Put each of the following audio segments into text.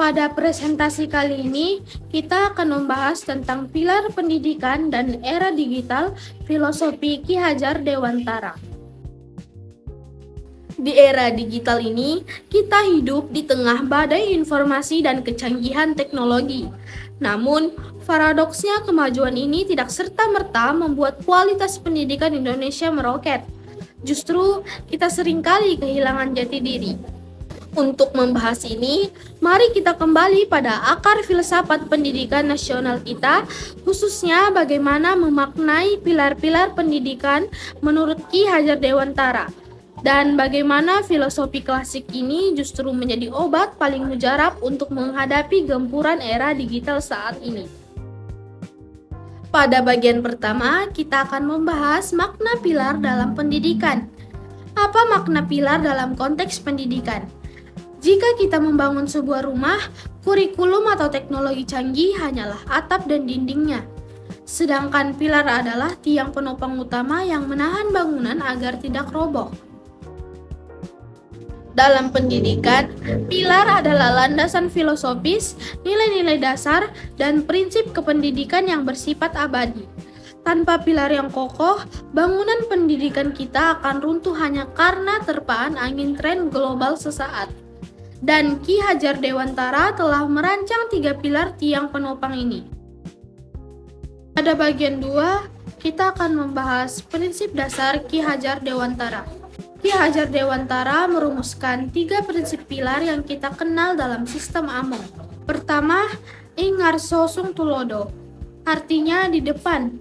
Pada presentasi kali ini, kita akan membahas tentang pilar pendidikan dan era digital filosofi Ki Hajar Dewantara. Di era digital ini, kita hidup di tengah badai informasi dan kecanggihan teknologi. Namun, paradoksnya kemajuan ini tidak serta-merta membuat kualitas pendidikan Indonesia meroket. Justru, kita seringkali kehilangan jati diri. Untuk membahas ini, mari kita kembali pada akar filsafat pendidikan nasional kita, khususnya bagaimana memaknai pilar-pilar pendidikan menurut Ki Hajar Dewantara, dan bagaimana filosofi klasik ini justru menjadi obat paling mujarab untuk menghadapi gempuran era digital saat ini. Pada bagian pertama, kita akan membahas makna pilar dalam pendidikan. Apa makna pilar dalam konteks pendidikan? Jika kita membangun sebuah rumah, kurikulum atau teknologi canggih hanyalah atap dan dindingnya. Sedangkan pilar adalah tiang penopang utama yang menahan bangunan agar tidak roboh. Dalam pendidikan, pilar adalah landasan filosofis, nilai-nilai dasar, dan prinsip kependidikan yang bersifat abadi. Tanpa pilar yang kokoh, bangunan pendidikan kita akan runtuh hanya karena terpaan angin tren global sesaat. Dan Ki Hajar Dewantara telah merancang 3 pilar tiang penopang ini. Pada bagian 2, kita akan membahas prinsip dasar Ki Hajar Dewantara. Ki Hajar Dewantara merumuskan 3 prinsip pilar yang kita kenal dalam sistem AMO. Pertama, ing ngarso sung tulodo, artinya di depan.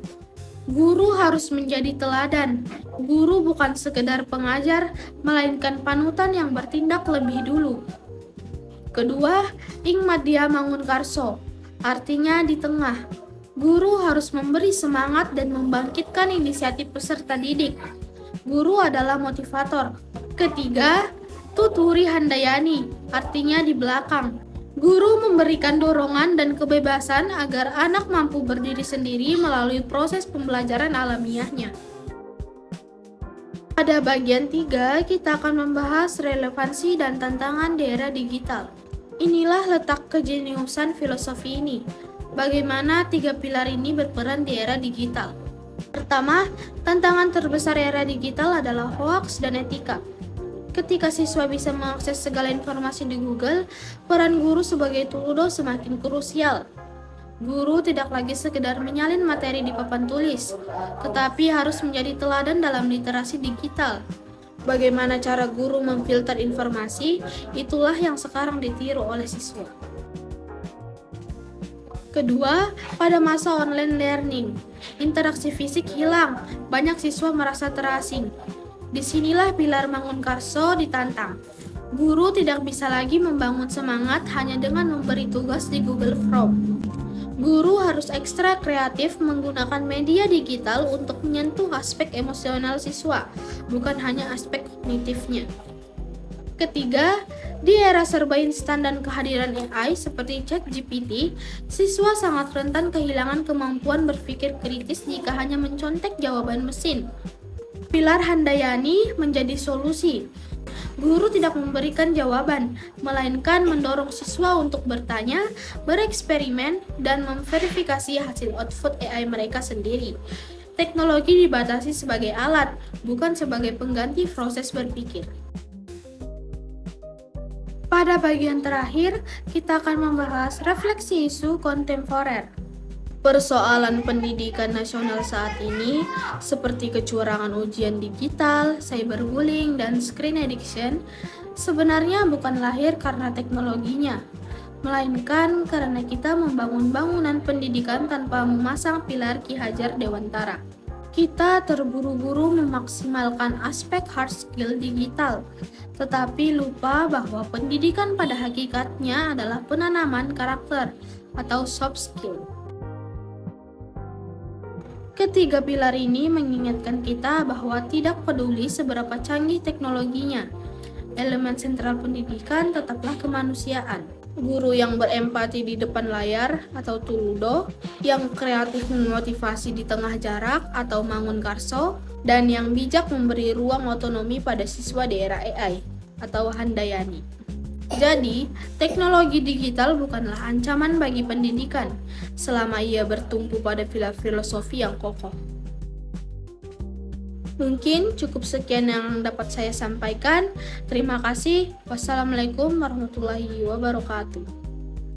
Guru harus menjadi teladan. Guru bukan sekedar pengajar, melainkan panutan yang bertindak lebih dulu. Kedua, ing madya mangun karso, artinya di tengah. Guru harus memberi semangat dan membangkitkan inisiatif peserta didik. Guru adalah motivator. Ketiga, tuturi handayani, artinya di belakang. Guru memberikan dorongan dan kebebasan agar anak mampu berdiri sendiri melalui proses pembelajaran alamiahnya. Pada bagian 3, kita akan membahas relevansi dan tantangan di era digital. Inilah letak kejeniusan filosofi ini. Bagaimana 3 pilar ini berperan di era digital. Pertama, tantangan terbesar era digital adalah hoaks dan etika. Ketika siswa bisa mengakses segala informasi di Google, peran guru sebagai tuludo semakin krusial. Guru tidak lagi sekedar menyalin materi di papan tulis, tetapi harus menjadi teladan dalam literasi digital. Bagaimana cara guru memfilter informasi, itulah yang sekarang ditiru oleh siswa. Kedua, pada masa online learning, interaksi fisik hilang, banyak siswa merasa terasing. Disinilah pilar Mangun Karso ditantang. Guru tidak bisa lagi membangun semangat hanya dengan memberi tugas di Google Form. Guru harus ekstra kreatif menggunakan media digital untuk menyentuh aspek emosional siswa, bukan hanya aspek kognitifnya. Ketiga, di era serba instan dan kehadiran AI seperti ChatGPT, siswa sangat rentan kehilangan kemampuan berpikir kritis jika hanya mencontek jawaban mesin. Pilar Handayani menjadi solusi. Guru tidak memberikan jawaban, melainkan mendorong siswa untuk bertanya, bereksperimen, dan memverifikasi hasil output AI mereka sendiri. Teknologi dibatasi sebagai alat, bukan sebagai pengganti proses berpikir. Pada bagian terakhir, kita akan membahas refleksi isu kontemporer. Persoalan pendidikan nasional saat ini, seperti kecurangan ujian digital, cyberbullying, dan screen addiction, sebenarnya bukan lahir karena teknologinya, melainkan karena kita membangun bangunan pendidikan tanpa memasang pilar Ki Hajar Dewantara. Kita terburu-buru memaksimalkan aspek hard skill digital, tetapi lupa bahwa pendidikan pada hakikatnya adalah penanaman karakter atau soft skill. Ketiga pilar ini mengingatkan kita bahwa tidak peduli seberapa canggih teknologinya, elemen sentral pendidikan tetaplah kemanusiaan. Guru yang berempati di depan layar atau tuludo, yang kreatif memotivasi di tengah jarak atau mangun karso, dan yang bijak memberi ruang otonomi pada siswa di era AI atau handayani. Jadi, teknologi digital bukanlah ancaman bagi pendidikan, selama ia bertumpu pada filosofi yang kokoh. Mungkin cukup sekian yang dapat saya sampaikan. Terima kasih. Wassalamualaikum warahmatullahi wabarakatuh.